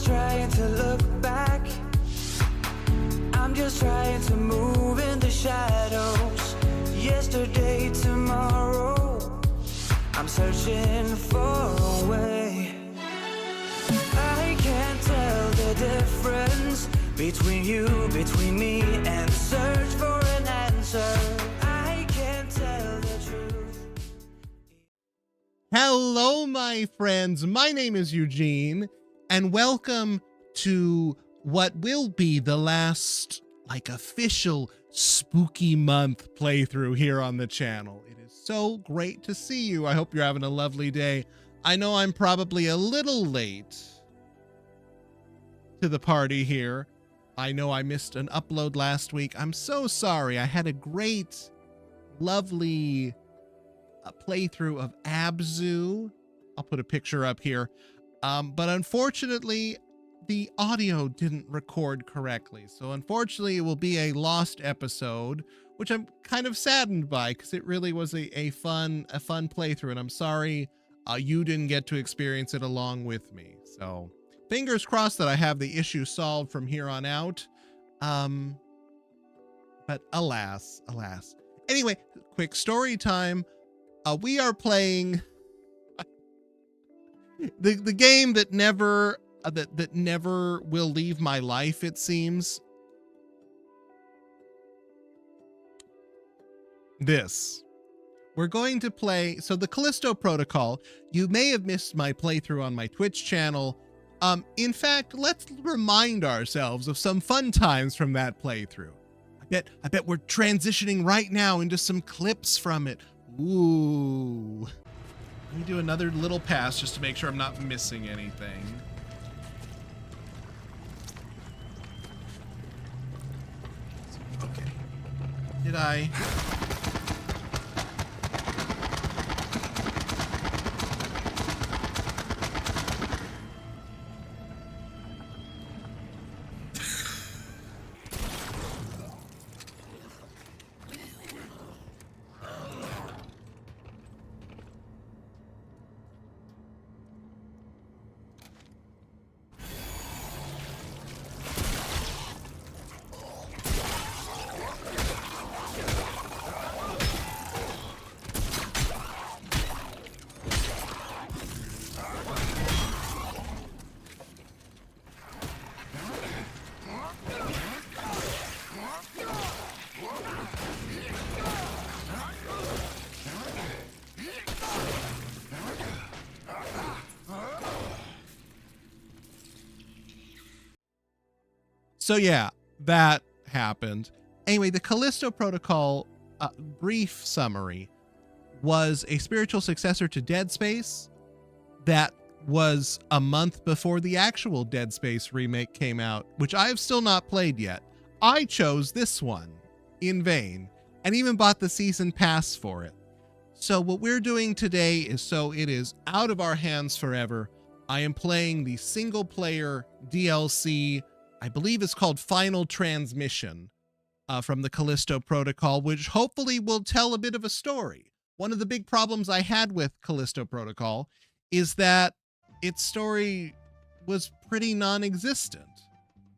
trying to look back. I'm just trying to move in the shadows. Yesterday, tomorrow, I'm searching for a way. I can't tell the difference between you, between me, and search for an answer. I can't tell the truth. Hello, my friends. My name is Eugene, and welcome to what will be the last, official spooky month playthrough here on the channel. It is so great to see you. I hope you're having a lovely day. I know I'm probably a little late to the party here. I know I missed an upload last week. I'm so sorry. I had a great, lovely playthrough of Abzu. I'll put a picture up here. But unfortunately, the audio didn't record correctly. So unfortunately, it will be a lost episode, which I'm kind of saddened by because it really was a fun playthrough. And I'm sorry you didn't get to experience it along with me. So fingers crossed that I have the issue solved from here on out. But alas. Anyway, quick story time. We are playing the game that never will leave my life, it seems. We're going to play, so the Callisto Protocol. You may have missed my playthrough on my Twitch channel. In fact, let's remind ourselves of some fun times from that playthrough. I bet we're transitioning right now into some clips from it. Ooh. Let me do another little pass just to make sure I'm not missing anything. Okay. Did I? So yeah, that happened. Anyway, the Callisto Protocol, brief summary, was a spiritual successor to Dead Space that was a month before the actual Dead Space remake came out, which I have still not played yet. I chose this one in vain and even bought the season pass for it. So what we're doing today is, so it is out of our hands forever, I am playing the single player DLC. I believe it's called Final Transmission, from the Callisto Protocol, which hopefully will tell a bit of a story. One of the big problems I had with Callisto Protocol is that its story was pretty non-existent.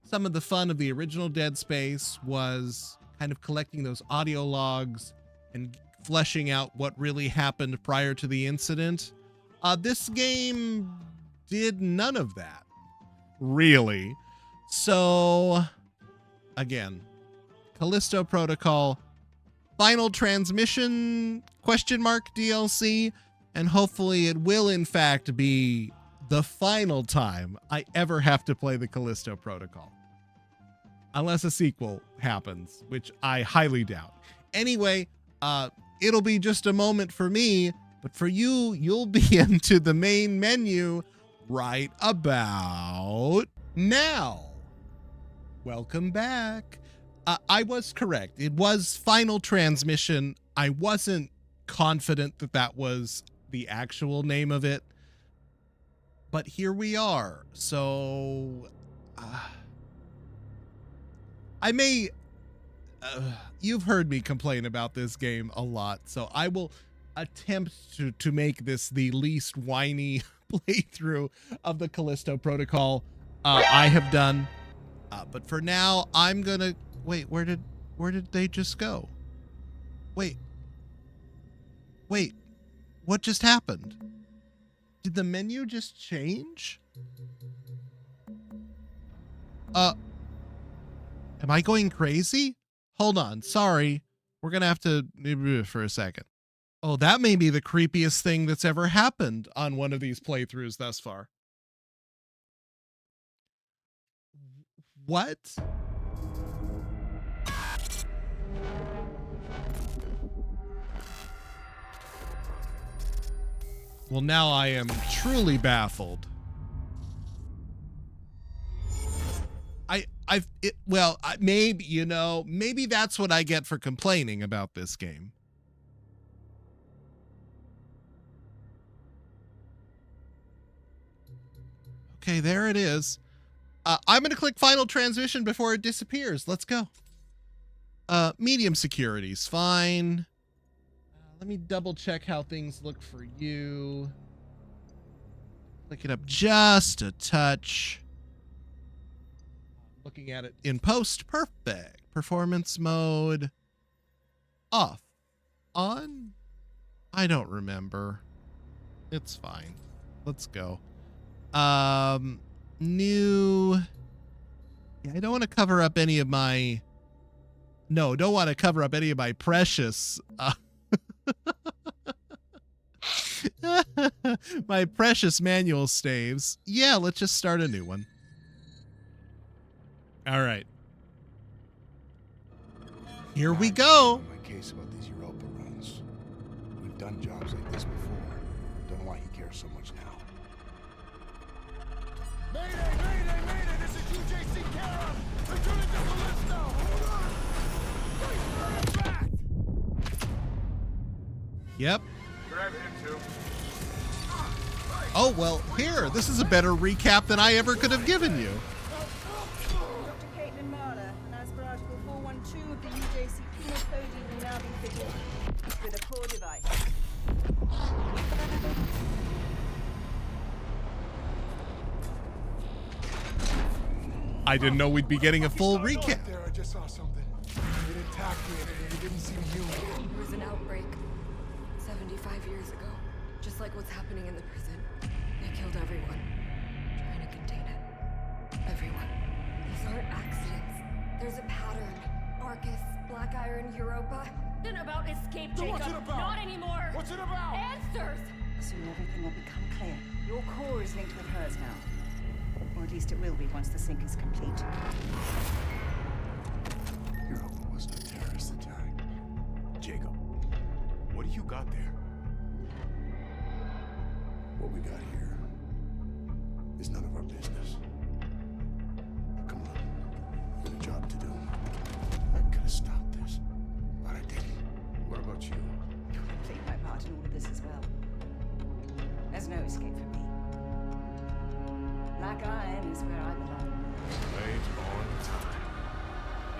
Some of the fun of the original Dead Space was kind of collecting those audio logs and fleshing out what really happened prior to the incident. This game did none of that, really. So, again, Callisto Protocol, Final Transmission, DLC, and hopefully it will in fact be the final time I ever have to play the Callisto Protocol. Unless a sequel happens, which I highly doubt. Anyway, it'll be just a moment for me, but for you, you'll be into the main menu right about now. Welcome back. I was correct. It was Final Transmission. I wasn't confident that that was the actual name of it, but here we are. So I may you've heard me complain about this game a lot, so I will attempt to make this the least whiny playthrough of the Callisto Protocol. I have done. But for now, I'm gonna wait. Where did they just go? Wait. What just happened? Did the menu just change? Am I going crazy? Hold on. Sorry. We're gonna have to for a second. Oh, that may be the creepiest thing that's ever happened on one of these playthroughs thus far. What? Well, now I am truly baffled. Maybe that's what I get for complaining about this game. Okay, there it is. I'm going to click final transmission before it disappears. Let's go. Medium security's fine. Let me double check how things look for you. Click it up just a touch. Looking at it in post, perfect. Performance mode, off, on, I don't remember. It's fine. Let's go. New. Yeah, I don't want to cover up any of my. No, don't want to cover up any of my precious. My precious manual staves. Yeah, let's just start a new one. All right. Here we go. My case about these Europa runs. We've done jobs like this before. Don't know why he cares so much now. Mayday! Mayday! Mayday! This is UJC Kara! Returning to Callisto! Hold on! Please turn it back! Yep. Grab him too. Oh, well, here. This is a better recap than I ever could have given you. Of the UJC penal code will now be fitted with a core device. I didn't know we'd be getting a full recap. There, I just saw something. It attacked me and it didn't seem human. There was an outbreak 75 years ago, just like what's happening in the prison. They killed everyone, trying to contain it. Everyone. These aren't accidents. There's a pattern. Arcus, Black Iron, Europa. Then about escape, So Jacob. what's it about? Not anymore. What's it about? Answers. Soon everything will become clear. Your core is linked with hers now. Or at least it will be once the sync is complete. Europa wasn't a terrorist attack. Jacob, what do you got there? What we got here is none of our business. Come on, we got a job to do. I could have stopped this, but I didn't. What about you? You'll complete my part in all of this as well. There's no escape for me. Black Iron is where I belong. Right on time.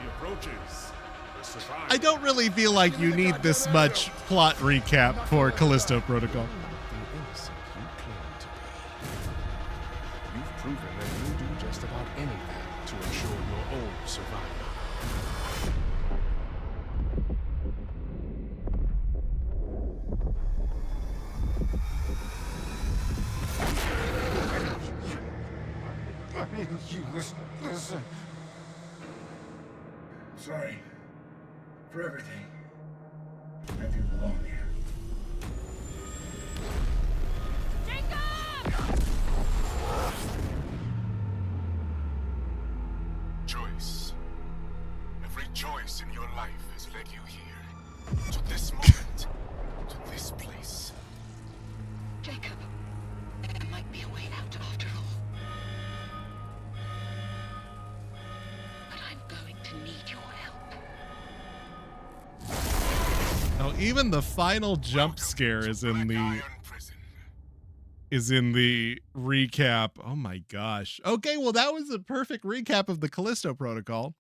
He approaches. The survivor. I don't really feel like you need this much plot recap for Callisto Protocol. The innocent you claim to be. You've proven that you do just about anything to ensure your own survival. I mean, you listen. Sorry for everything. I do belong here. Choice. Every choice in your life has led you here. To this moment. To this place. Jacob, there might be a way out after all. But I'm going to need your help. Oh, even the final jump scare is in the recap. Oh my gosh. Okay, well that was a perfect recap of the Callisto Protocol.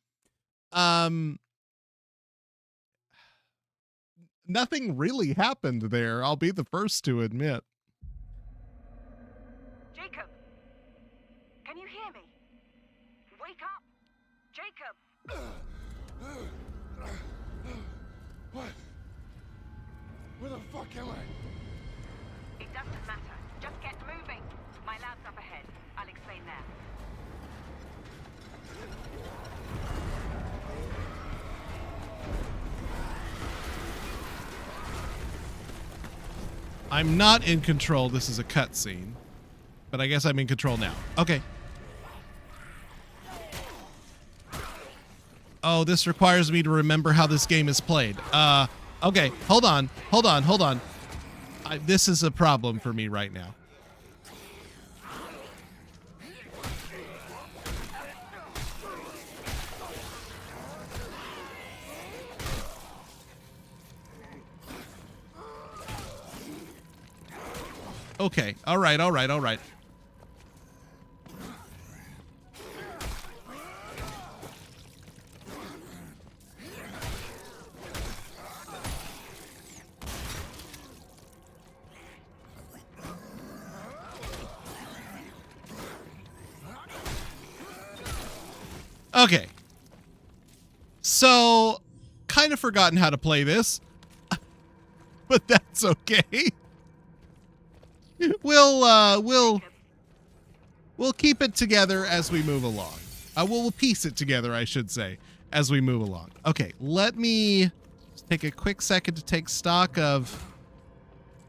Nothing really happened there. I'll be the first to admit. Jacob, can you hear me? fuck am I? It doesn't matter. Just get moving. My lab's up ahead. I'll explain there. I'm not in control. This is a cutscene. But I guess I'm in control now. Okay. Oh, this requires me to remember how this game is played. Okay. Hold on. This is a problem for me right now. Okay. All right. Okay. So, kind of forgotten how to play this, but that's okay. We'll keep it together as we move along. We'll piece it together, I should say, as we move along. Okay, let me just take a quick second to take stock of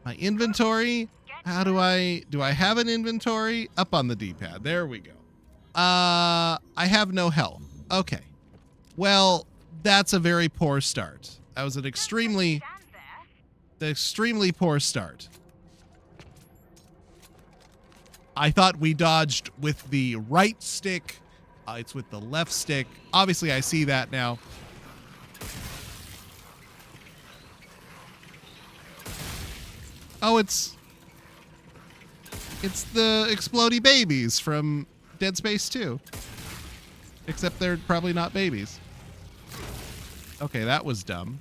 my inventory. How do I have an inventory? Up on the D-pad. There we go. I have no health. Okay. Well, that's a very poor start. That was an extremely poor start. I thought we dodged with the right stick. It's with the left stick. Obviously, I see that now. Oh, it's the explodey babies from Dead Space 2. Except they're probably not babies. Okay, that was dumb.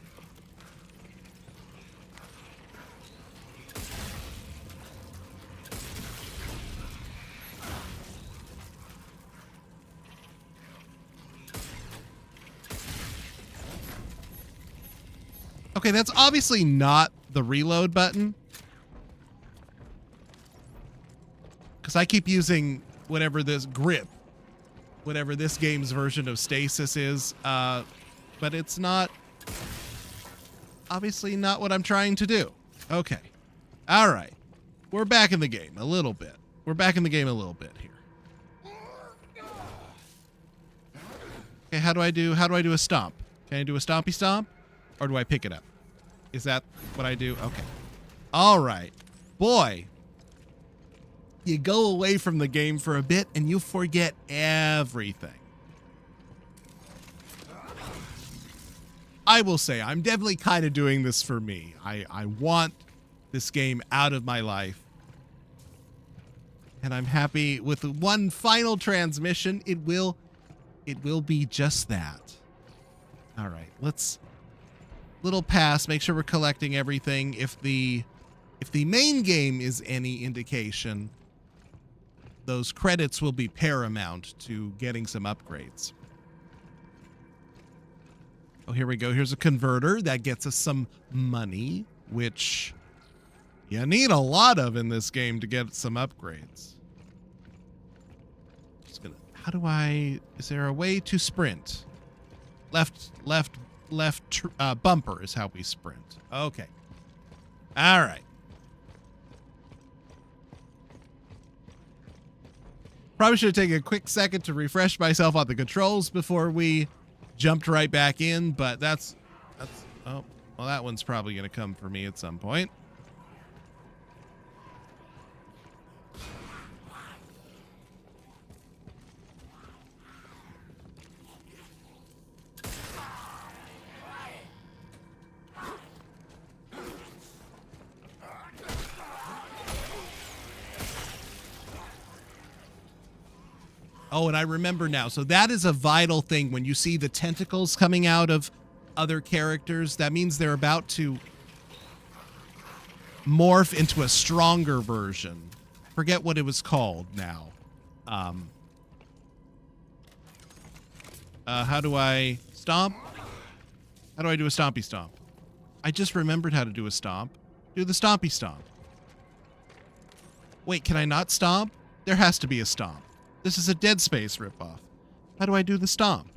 Okay, that's obviously not the reload button. Because I keep using whatever this grip, whatever this game's version of stasis is, but it's not, obviously not what I'm trying to do. Okay. All right. We're back in the game a little bit. We're back in the game a little bit here. Okay, how do I do a stomp? Can I do a stompy stomp? Or do I pick it up? Is that what I do? Okay. All right. Boy. You go away from the game for a bit and you forget everything. I will say, I'm definitely kind of doing this for me. I want this game out of my life. And I'm happy with one final transmission. It will be just that. All right, let's little pass, make sure we're collecting everything. If the main game is any indication, those credits will be paramount to getting some upgrades. Oh, here we go. Here's a converter that gets us some money, which you need a lot of in this game to get some upgrades. Just gonna, is there a way to sprint? Left bumper is how we sprint. Okay. All right. Probably should have taken a quick second to refresh myself on the controls before we jumped right back in, but that's oh, well, that one's probably going to come for me at some point. Oh, and I remember now. So that is a vital thing. When you see the tentacles coming out of other characters, that means they're about to morph into a stronger version. Forget what it was called now. How do I stomp? How do I do a stompy stomp? I just remembered how to do a stomp. Do the stompy stomp. Wait, can I not stomp? There has to be a stomp. This is a Dead Space ripoff. How do I do the stomp?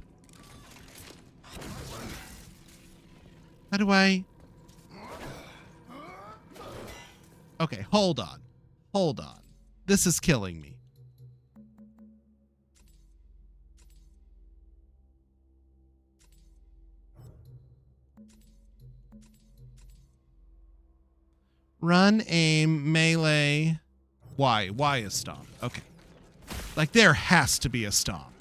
How do I... Okay, hold on. Hold on. This is killing me. Run, aim, melee. Y. Y is stomp. Okay. Like, there has to be a stomp.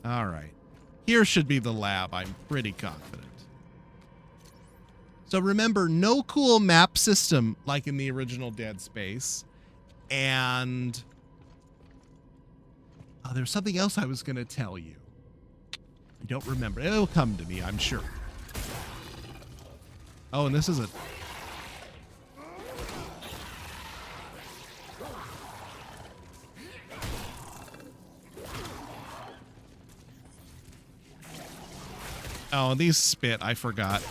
All right. Here should be the lab. I'm pretty confident. So remember, no cool map system like in the original Dead Space. And there's something else I was going to tell you. I don't remember. It'll come to me, I'm sure. Oh, and this is a... Oh, these spit. I forgot.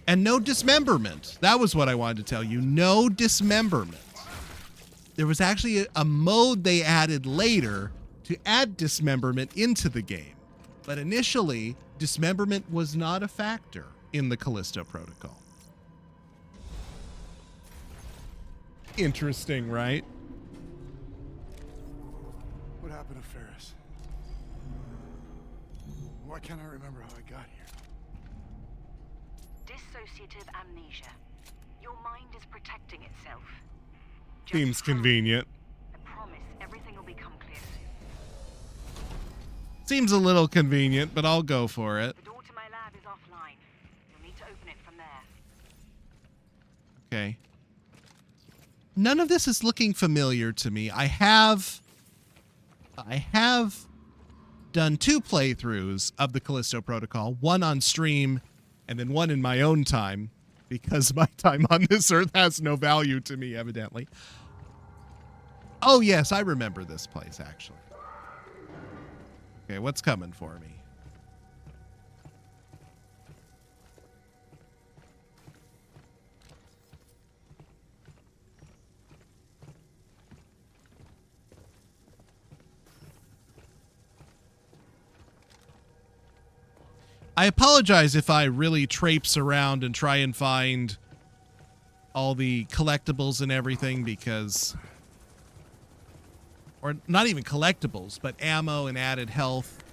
And no dismemberment. That was what I wanted to tell you. No dismemberment. There was actually a mode they added later to add dismemberment into the game. But initially, dismemberment was not a factor in the Callisto Protocol. Interesting, right? What happened to Ferris? Why can't I remember how I got here? Dissociative amnesia. Your mind is protecting itself. Just Seems trust. convenient. I promise everything will become clear soon. Seems a little convenient, but I'll go for it. The door to my lab is offline. You'll need to open it from there. Okay. None of this is looking familiar to me. I have done 2 playthroughs of the Callisto Protocol, one on stream and then one in my own time, because my time on this earth has no value to me, evidently. Oh, yes, I remember this place, actually. Okay, what's coming for me? I apologize if I really traipse around and try and find all the collectibles and everything, because... Or not even collectibles, but ammo and added health.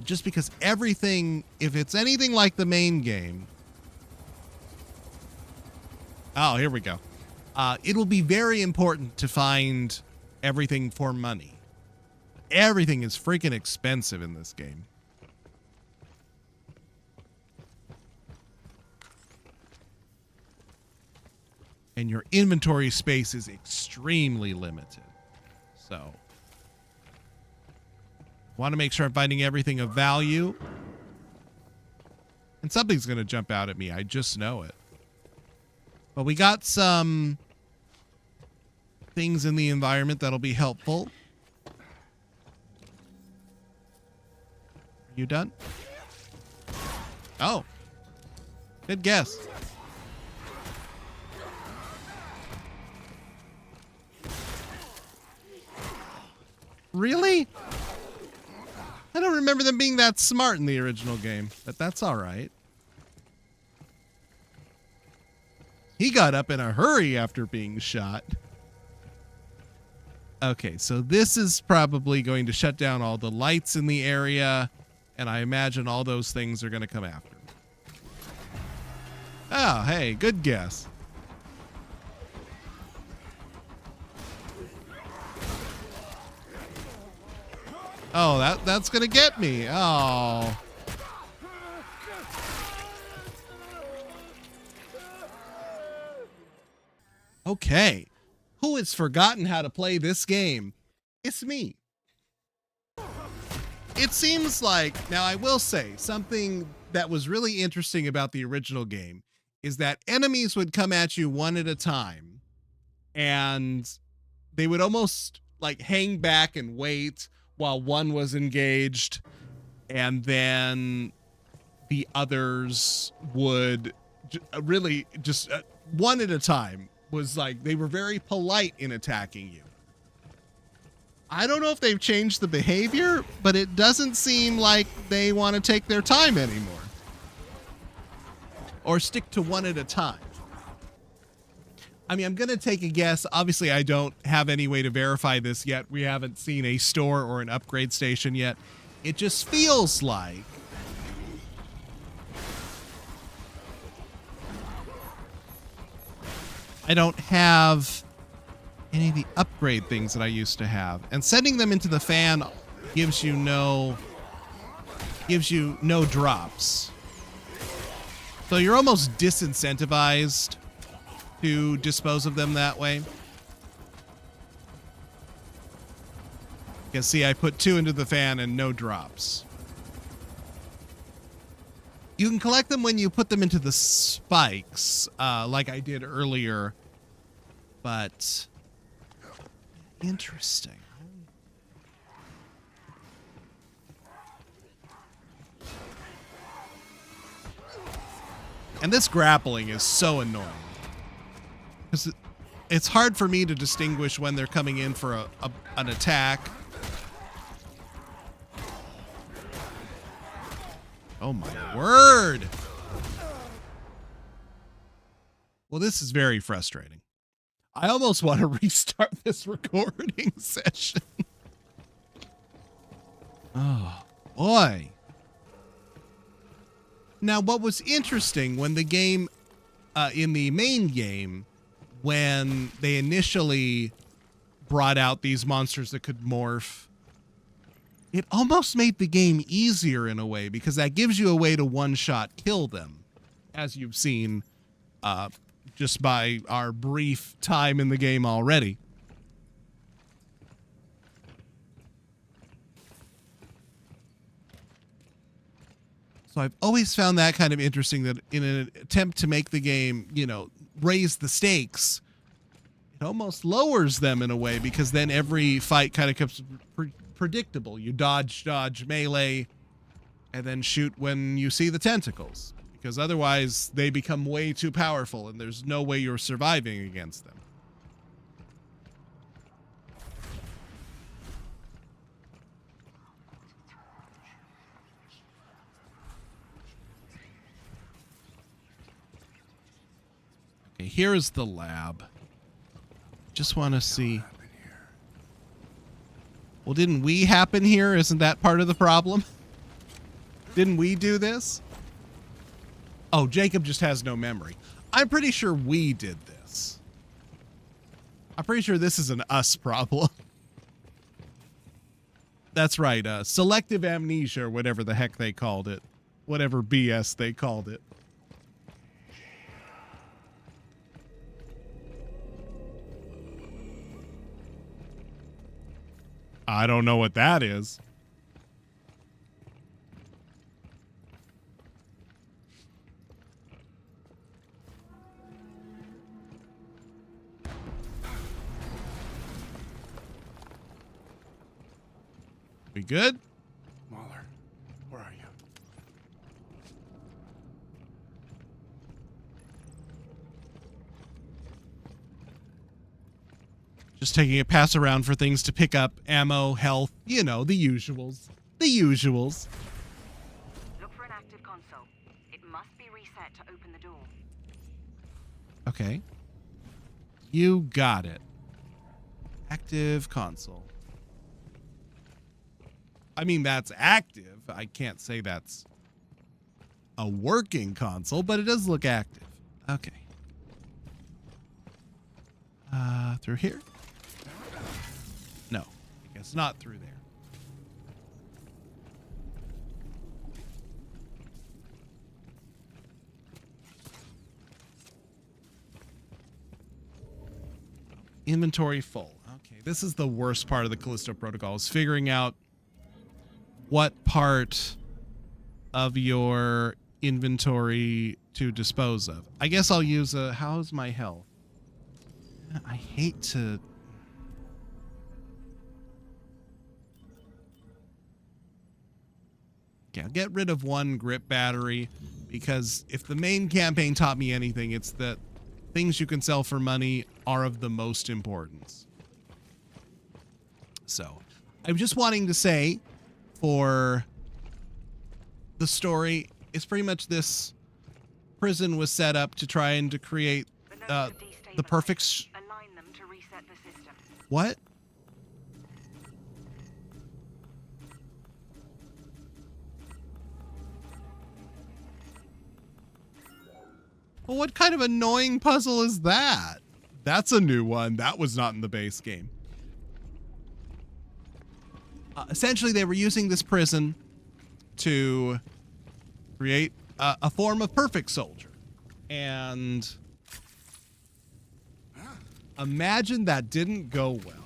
Just because everything, if it's anything like the main game... Oh, here we go. It will be very important to find everything for money. Everything is freaking expensive in this game. And your inventory space is extremely limited. So, want to make sure I'm finding everything of value. And something's going to jump out at me. I just know it. But we got some things in the environment that'll be helpful. Are you done? Oh. Good guess. Really? I don't remember them being that smart in the original game, but that's all right. He got up in a hurry after being shot. Okay, so this is probably going to shut down all the lights in the area, and I imagine all those things are going to come after me. Oh, hey, good guess. Oh, that's gonna get me. Oh. Okay. Who has forgotten how to play this game? It's me. It seems like, now I will say, something that was really interesting about the original game is that enemies would come at you one at a time, and they would almost like hang back and wait while one was engaged, and then the others would really just one at a time. Was like they were very polite in attacking you. I don't know if they've changed the behavior, but it doesn't seem like they want to take their time anymore. Or stick to one at a time. I mean, I'm going to take a guess. Obviously, I don't have any way to verify this yet. We haven't seen a store or an upgrade station yet. It just feels like I don't have any of the upgrade things that I used to have. And sending them into the fan gives you no drops. So you're almost disincentivized to dispose of them that way. You can see I put 2 into the fan and no drops. You can collect them when you put them into the spikes, like I did earlier. But interesting. And this grappling is so annoying. Because it's hard for me to distinguish when they're coming in for an attack. Oh my word. Well, this is very frustrating. I almost want to restart this recording session. Oh, boy. Now, what was interesting when the game, in the main game, when they initially brought out these monsters that could morph, it almost made the game easier in a way, because that gives you a way to one-shot kill them, as you've seen just by our brief time in the game already. So I've always found that kind of interesting, that in an attempt to make the game, you know, raise the stakes, it almost lowers them in a way, because then every fight kind of becomes predictable. You dodge, melee, and then shoot when you see the tentacles, because otherwise they become way too powerful and there's no way you're surviving against them. Okay, here is the lab. Just want to see. Well, didn't we happen here? Isn't that part of the problem? Didn't we do this? Oh, Jacob just has no memory. I'm pretty sure we did this. I'm pretty sure this is an us problem. That's right. Selective amnesia, or whatever the heck they called it. Whatever BS they called it. I don't know what that is. We good? Mahler, where are you? Just taking a pass around for things to pick up, ammo, health, you know, the usuals. The usuals. Look for an active console. It must be reset to open the door. Okay. You got it. Active console. I mean, that's active. I can't say that's a working console, but it does look active. Okay. Through here? No, I guess not through there. Inventory full. Okay, this is the worst part of the Callisto Protocol, is figuring out what part of your inventory to dispose of. I guess I'll use how's my health? I hate to... Okay, I'll get rid of one grip battery, because if the main campaign taught me anything, it's that things you can sell for money are of the most importance. So, I'm just wanting to say, for the story, it's pretty much this prison was set up to try and to create the perfect... Align them to reset the system. What? Well, what kind of annoying puzzle is that? That's a new one. That was not in the base game. Essentially, they were using this prison to create a form of perfect soldier. And imagine that didn't go well.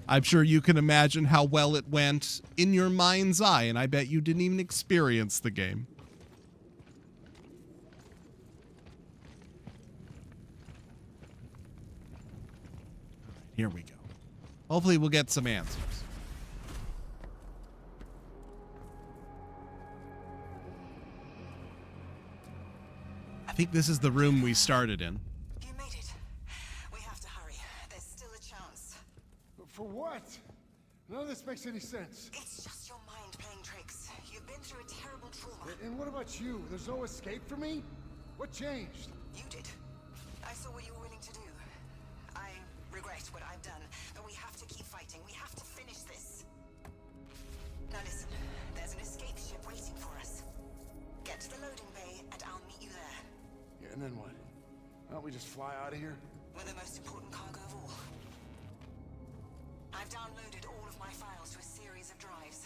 I'm sure you can imagine how well it went in your mind's eye, and I bet you didn't even experience the game. Here we go. Hopefully we'll get some answers. I think this is the room we started in. You made it. We have to hurry. There's still a chance. For what? None of this makes any sense. It's just your mind playing tricks. You've been through a terrible trauma. And what about you? There's no escape for me? What changed? You did. I saw what you were willing to do. I regret what I've done, but we have to keep fighting. We have to finish this. Now listen, there's an escape ship waiting for us. Get to the loading bay and I'll meet you there. Yeah, and then what? Why don't we just fly out of here? With the most important cargo of all. I've downloaded all of my files to a series of drives.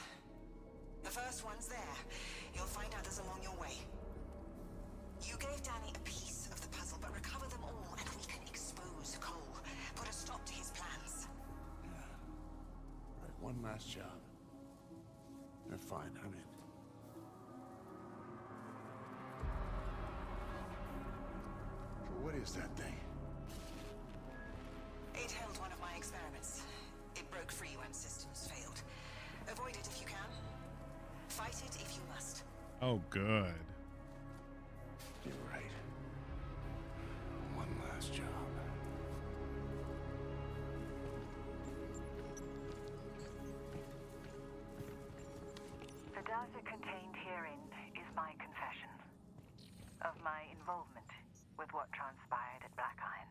The first one's there. You'll find others along your way. You gave Danny a piece of the puzzle, but recover them all and we can expose Cole. Put a stop to his plans. Right, one last job. They're fine, I'm in. So what is that thing? It held one of my experiments. It broke free when systems failed. Avoid it if you can. Fight it if you must. Oh, good. You're right. One last job. The data contained herein is my confession of my involvement with what transpired at Black Iron.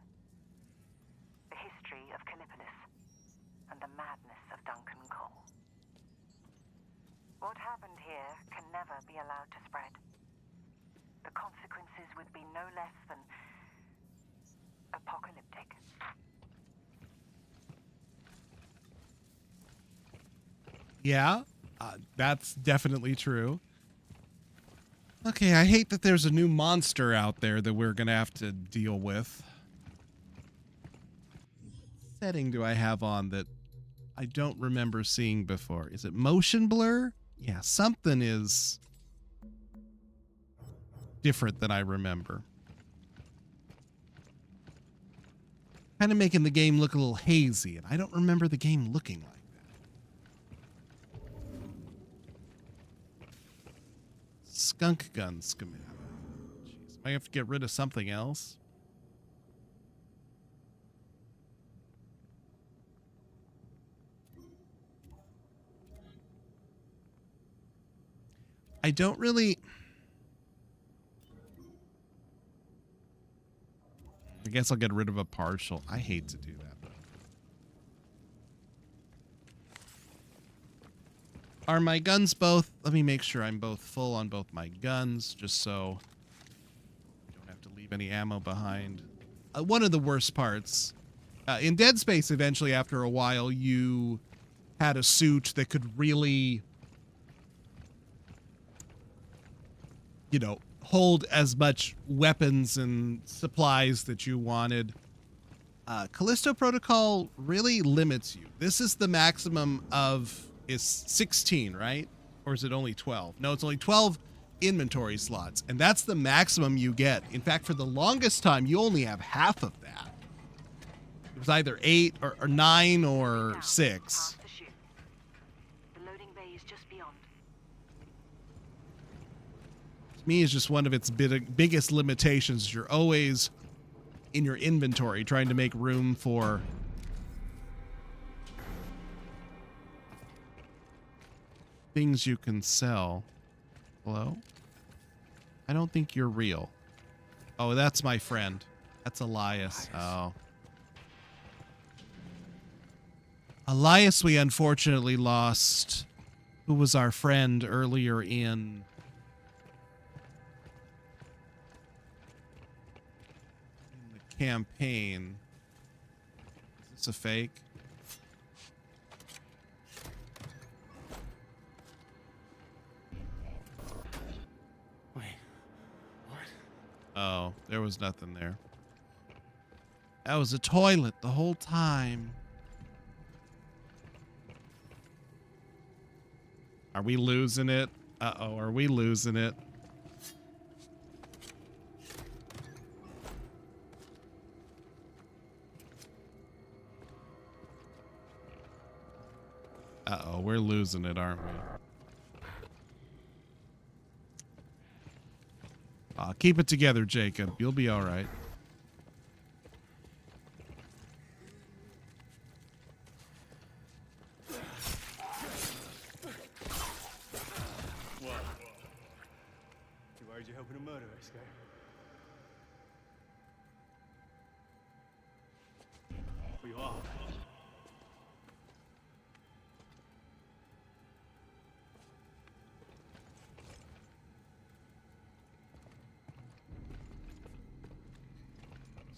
The history of Callipolis and the madness of Duncan Cole. What happened here can never be allowed to spread. The consequences would be no less than apocalyptic. Yeah, that's definitely true. Okay, I hate that there's a new monster out there that we're going to have to deal with. What setting do I have on that I don't remember seeing before? Is it motion blur? Yeah, something is different than I remember. Kind of making the game look a little hazy, and I don't remember the game looking like that. Skunk gun schematic. Jeez, I have to get rid of something else. I don't really... I guess I'll get rid of a partial. I hate to do that, though. Are my guns both... Let me make sure I'm both full on both my guns, just so I don't have to leave any ammo behind. One of the worst parts... in Dead Space, eventually, after a while, you had a suit that could really... you know, hold as much weapons and supplies that you wanted. Callisto Protocol really limits you. This is the maximum of is 16, right? Or is it only 12? No, it's only 12 inventory slots, and that's the maximum you get. In fact, for the longest time, you only have half of that. It was either 8 or 9 or 6. The loading bay is just beyond. me is just one of its biggest limitations. You're always in your inventory trying to make room for things you can sell. Hello? I don't think you're real. Oh, that's my friend. That's Elias. Oh. Elias we unfortunately lost, who was our friend earlier in the campaign. Is this a fake? Wait, what? Oh, there was nothing there. That was a toilet the whole time. Are we losing it? Uh-oh, are we losing it? Uh-oh, we're losing it, aren't we? Keep it together, Jacob. You'll be all right. You worried you're helping a murderer escape? We are.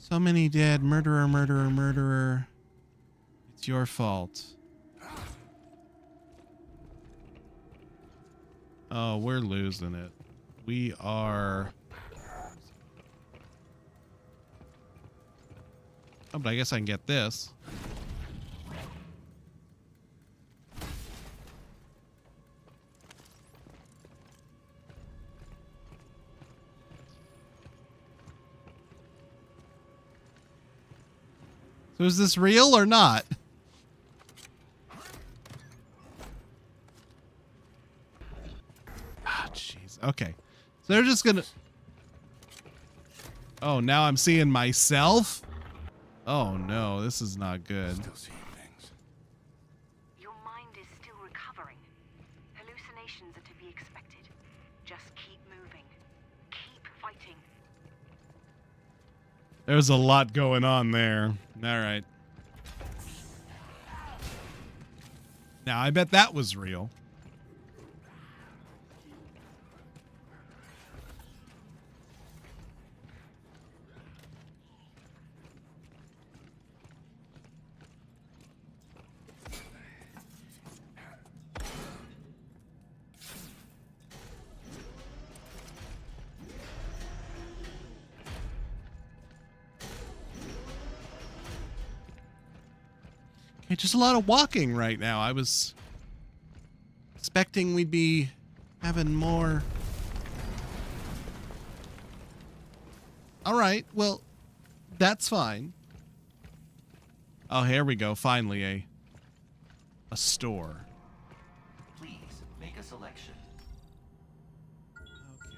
So many dead. Murderer, murderer, murderer. It's your fault. Oh, we're losing it. We are... Oh, but I guess I can get this. So is this real or not? Ah, jeez. Okay. So they're just gonna... Oh, now I'm seeing myself? Oh no, this is not good. Still seeing things. Your mind is still recovering. Hallucinations are to be expected. Just keep moving. Keep fighting. There's a lot going on there. All right. Now, I bet that was real. Okay, just a lot of walking right now. I was expecting we'd be having more. All right, well, that's fine. Oh, here we go. Finally, a store. Please make a selection. Okay.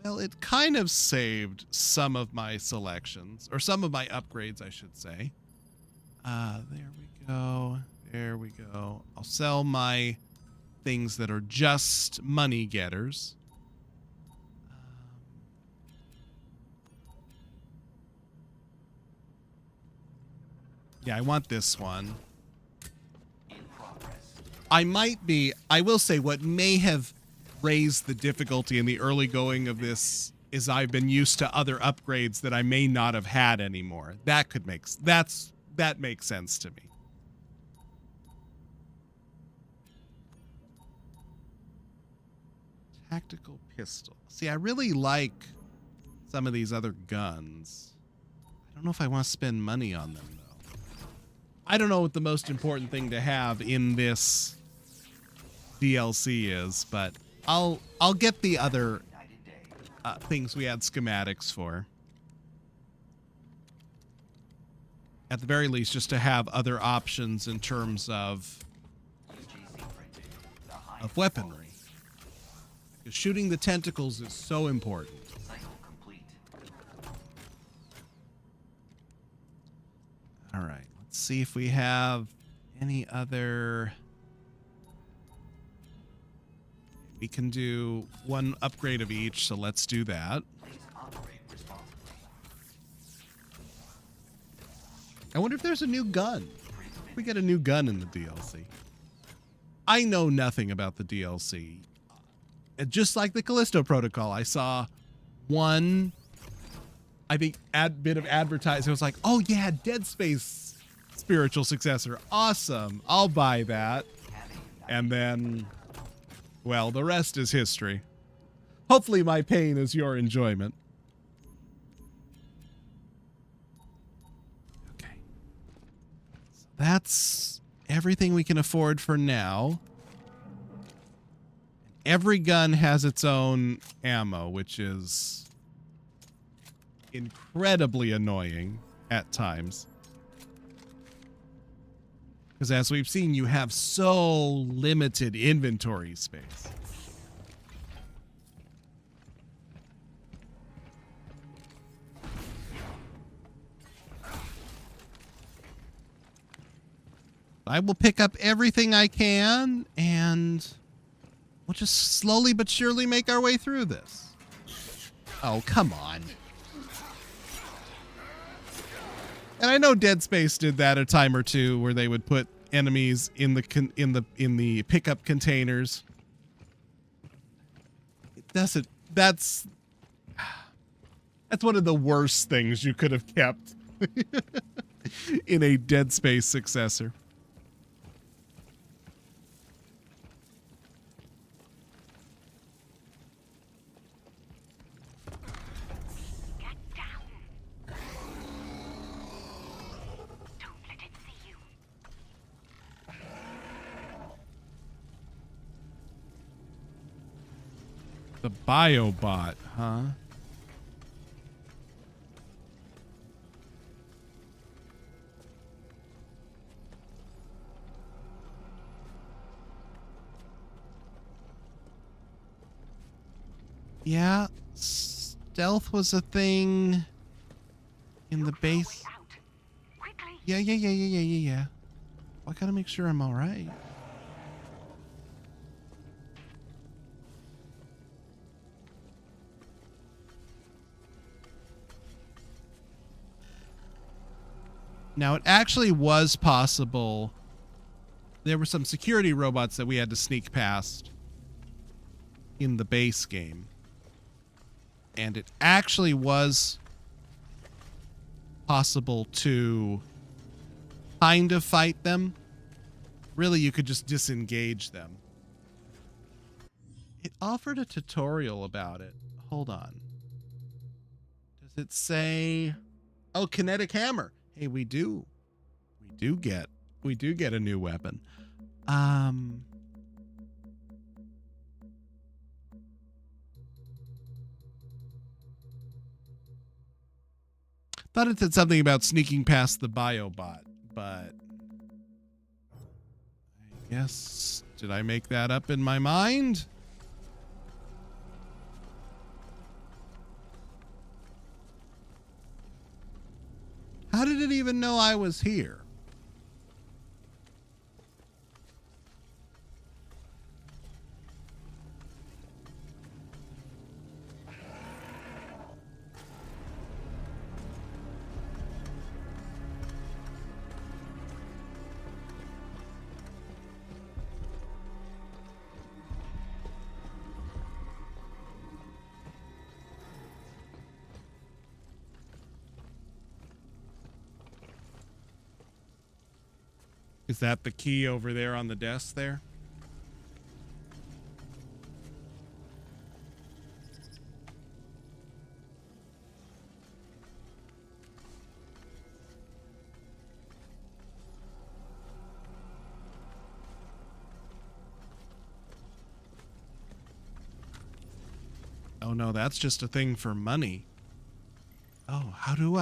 Well, it kind of saved some of my selections, or some of my upgrades, I should say. There we go. There we go. I'll sell my things that are just money getters. Yeah, I want this one. In progress. I will say what may have raised the difficulty in the early going of this is I've been used to other upgrades that I may not have had anymore. That makes sense to me. Tactical pistol. See, I really like some of these other guns. I don't know if I want to spend money on them, though. I don't know what the most important thing to have in this DLC is, but I'll get the other things we had schematics for. At the very least, just to have other options in terms of of weaponry. Because shooting the tentacles is so important. Cycle complete. All right, let's see if we have any other. We can do one upgrade of each, so let's do that. Please operate responsibly. I wonder if there's a new gun. We get a new gun in the DLC. I know nothing about the DLC. And just like the Callisto Protocol, I saw one, I think, bit of advertising. I was like, oh yeah, Dead Space spiritual successor. Awesome. I'll buy that. And then, well, the rest is history. Hopefully my pain is your enjoyment. Okay. So that's everything we can afford for now. Every gun has its own ammo, which is incredibly annoying at times. Because as we've seen, you have so limited inventory space. I will pick up everything I can, and we'll just slowly but surely make our way through this. Oh, come on. And I know Dead Space did that a time or two, where they would put enemies in the pickup containers. That's one of the worst things you could have kept in a Dead Space successor. The biobot, huh? Yeah, stealth was a thing in the base. Yeah. I gotta make sure I'm all right. Now, it actually was possible. There were some security robots that we had to sneak past in the base game. And it actually was possible to kind of fight them. Really, you could just disengage them. It offered a tutorial about it. Hold on. Does it say... Oh, kinetic hammer. Hey, we do get a new weapon. Thought it said something about sneaking past the biobot, but I guess, did I make that up in my mind? How did it even know I was here? Is that the key over there on the desk there? Oh no, that's just a thing for money. Oh, how do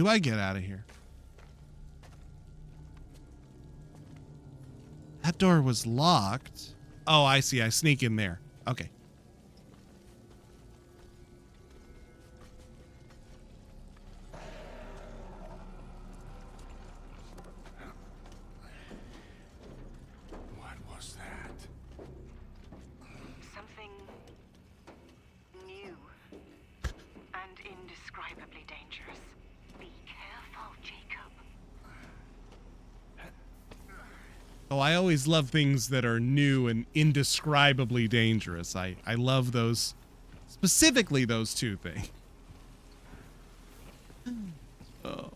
I get out of here? That door was locked. Oh, I see. I sneak in there. Okay. What was that? Something new and indescribably dangerous. Be careful, Jacob. Oh, I always love things that are new and indescribably dangerous. I love those, specifically those two things. Oh.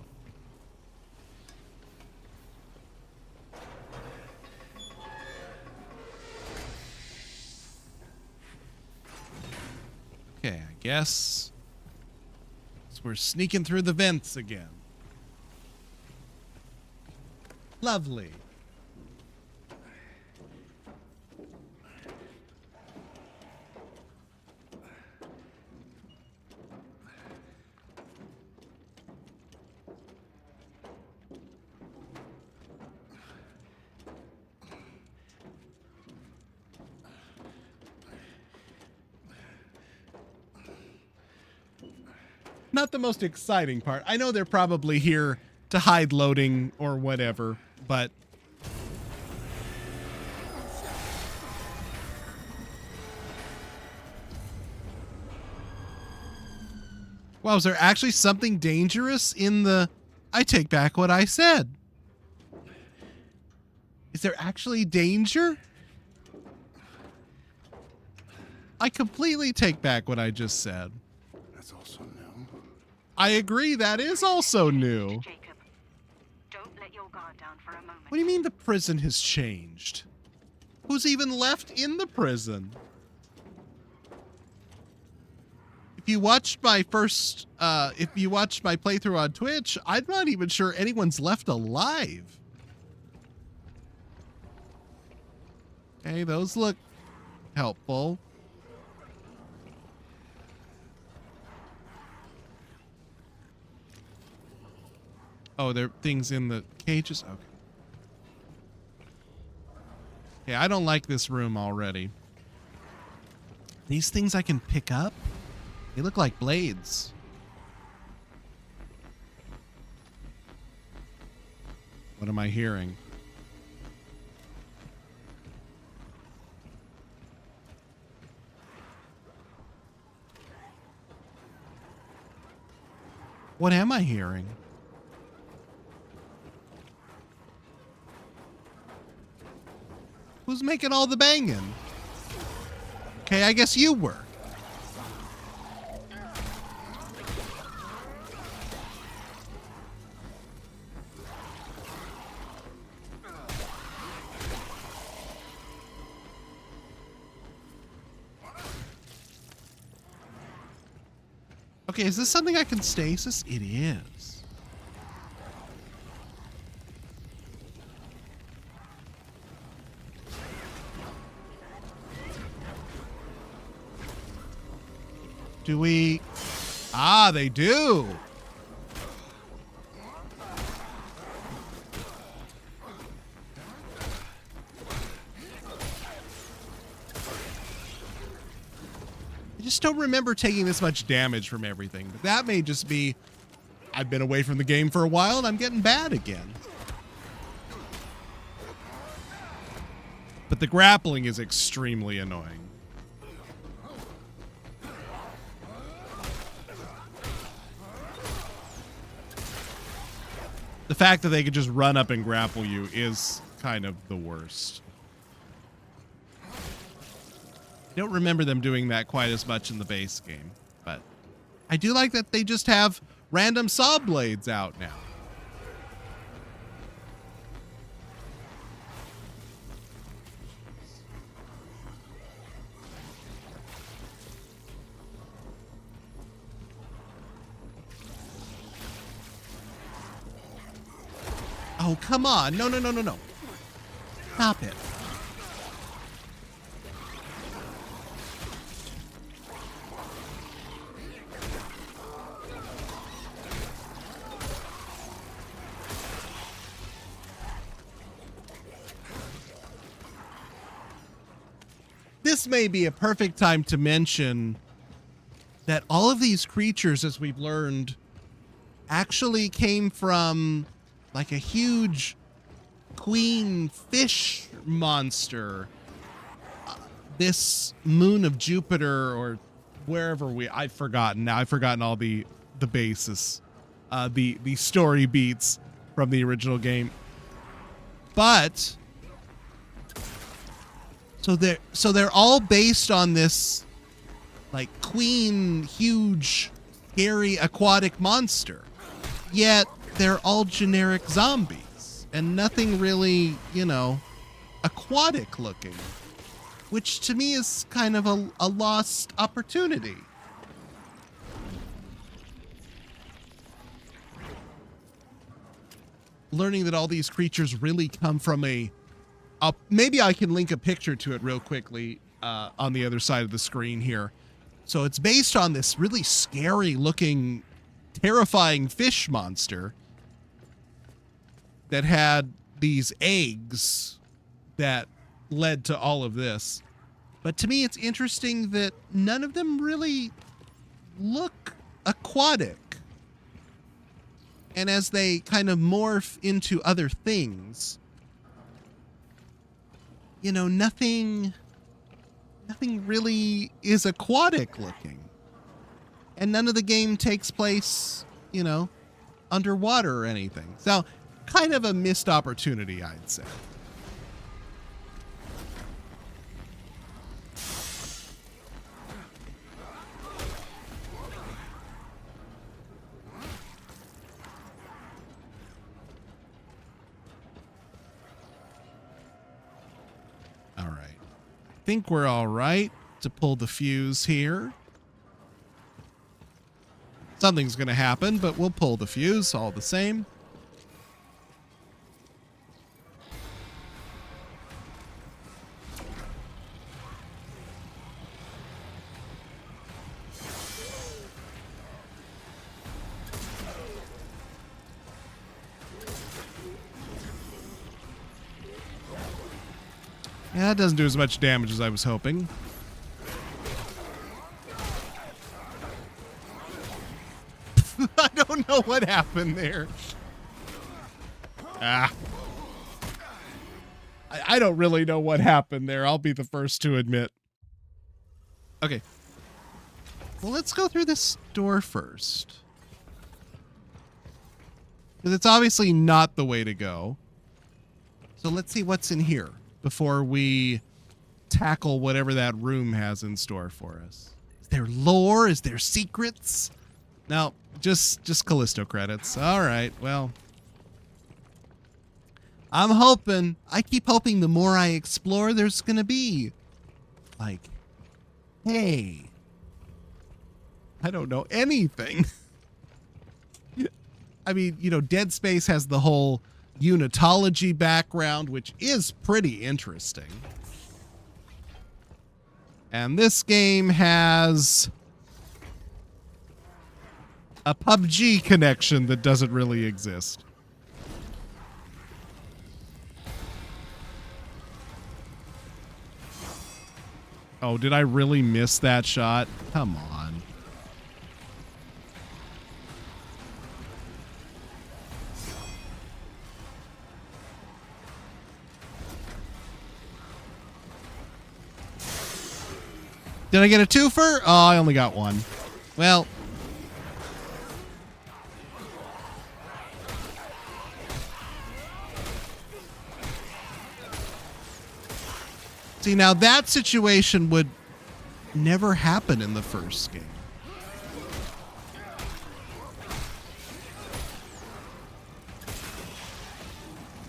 Okay, I guess so we're sneaking through the vents again. Lovely. Not the most exciting part. I know they're probably here to hide loading or whatever, but wow, is there actually something dangerous in the... I take back what I said. Is there actually danger? I completely take back what I just said. That's also new. I agree, that is also new. Jacob, don't let your guard down for a moment. What do you mean the prison has changed? Who's even left in the prison? If you watched my first, if you watched my playthrough on Twitch, I'm not even sure anyone's left alive. Okay, those look helpful. Oh, there are things in the cages? Okay. Yeah, I don't like this room already. These things I can pick up? They look like blades. What am I hearing? What am I hearing? Who's making all the banging? Okay, I guess you were. Okay, is this something I can stasis? It is. Do we... Ah, they do. I just don't remember taking this much damage from everything, but that may just be I've been away from the game for a while and I'm getting bad again. But the grappling is extremely annoying. The fact that they could just run up and grapple you is kind of the worst. I don't remember them doing that quite as much in the base game, but I do like that they just have random saw blades out now. Oh, come on. No, no, no, no, no. Stop it. this may be a perfect time to mention that all of these creatures, as we've learned, actually came from like a huge queen fish monster. This moon of Jupiter, or wherever I've forgotten now. I've forgotten all the basis, the story beats from the original game. But so they're all based on this like queen, huge, scary aquatic monster. Yet they're all generic zombies and nothing really, aquatic looking, which to me is kind of a lost opportunity. Learning that all these creatures really come from maybe I can link a picture to it real quickly on the other side of the screen here. So it's based on this really scary looking, terrifying fish monster that had these eggs that led to all of this. But to me, it's interesting that none of them really look aquatic. And as they kind of morph into other things, nothing really is aquatic looking. And none of the game takes place, underwater or anything. So kind of a missed opportunity, I'd say. All right. I think we're all right to pull the fuse here. Something's going to happen, but we'll pull the fuse all the same. Yeah, that doesn't do as much damage as I was hoping. I don't know what happened there. I don't really know what happened there. I'll be the first to admit. Okay. Well, let's go through this door first. Because it's obviously not the way to go. So let's see what's in here before we tackle whatever that room has in store for us. Is there lore? Is there secrets? No, just Callisto credits. All right, well. I keep hoping the more I explore, there's going to be, like, hey, I don't know anything. I mean, Dead Space has the whole unitology background, which is pretty interesting. And this game has a PUBG connection that doesn't really exist. Oh, did I really miss that shot? Come on. Did I get a twofer? Oh, I only got one. Well. See, now that situation would never happen in the first game.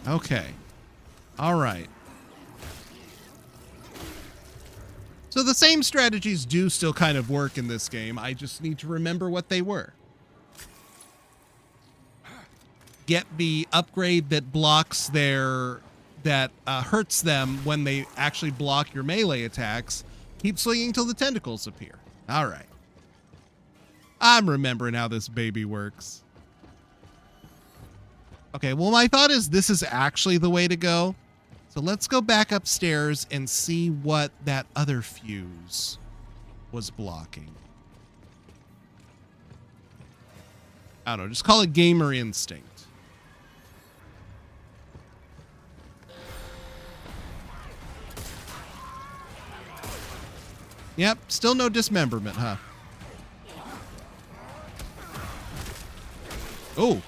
Okay. All right. So the same strategies do still kind of work in this game. I just need to remember what they were. Get the upgrade that blocks that hurts them when they actually block your melee attacks. Keep swinging till the tentacles appear. All right. I'm remembering how this baby works. Okay, well, my thought is this is actually the way to go. So let's go back upstairs and see what that other fuse was blocking. I don't know, just call it gamer instinct. Yep, still no dismemberment, huh? Oh,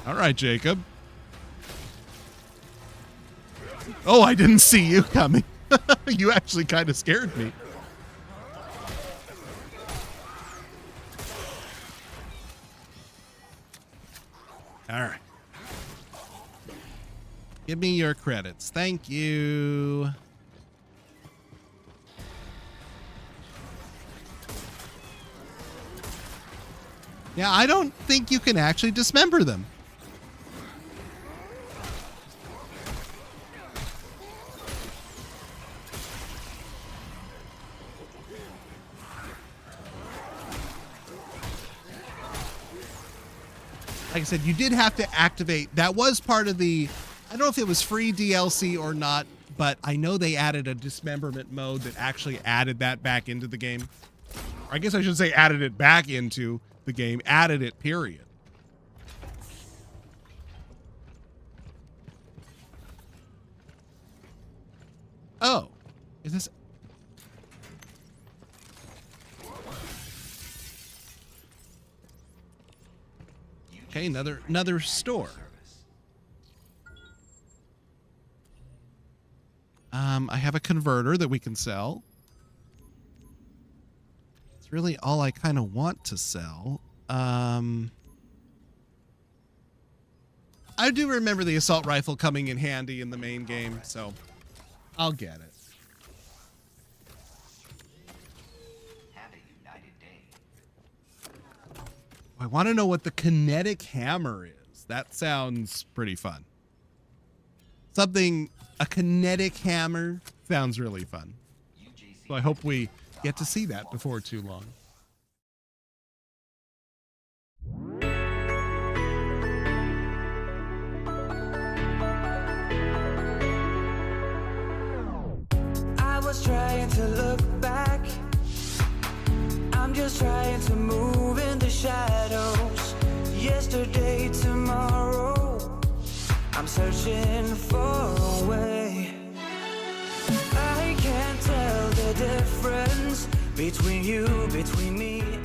all right, Jacob. Oh, I didn't see you coming. You actually kind of scared me. All right. Give me your credits. Thank you. Yeah, I don't think you can actually dismember them. Like I said, you did have to activate. That was part of the, I don't know if it was free DLC or not, but I know they added a dismemberment mode that actually added that back into the game. Or I guess I should say added it back into the game, added it, period. Oh, is this? Okay, another store. I have a converter that we can sell. It's really all I kind of want to sell. I do remember the assault rifle coming in handy in the main game, so I'll get it. Have a united day. I want to know what the kinetic hammer is. That sounds pretty fun. A kinetic hammer sounds really fun. So I hope we get to see that before too long. I was trying to look back. I'm just trying to move in the shadows. Yesterday, tomorrow. I'm searching for a way. I can't tell the difference between you, between me.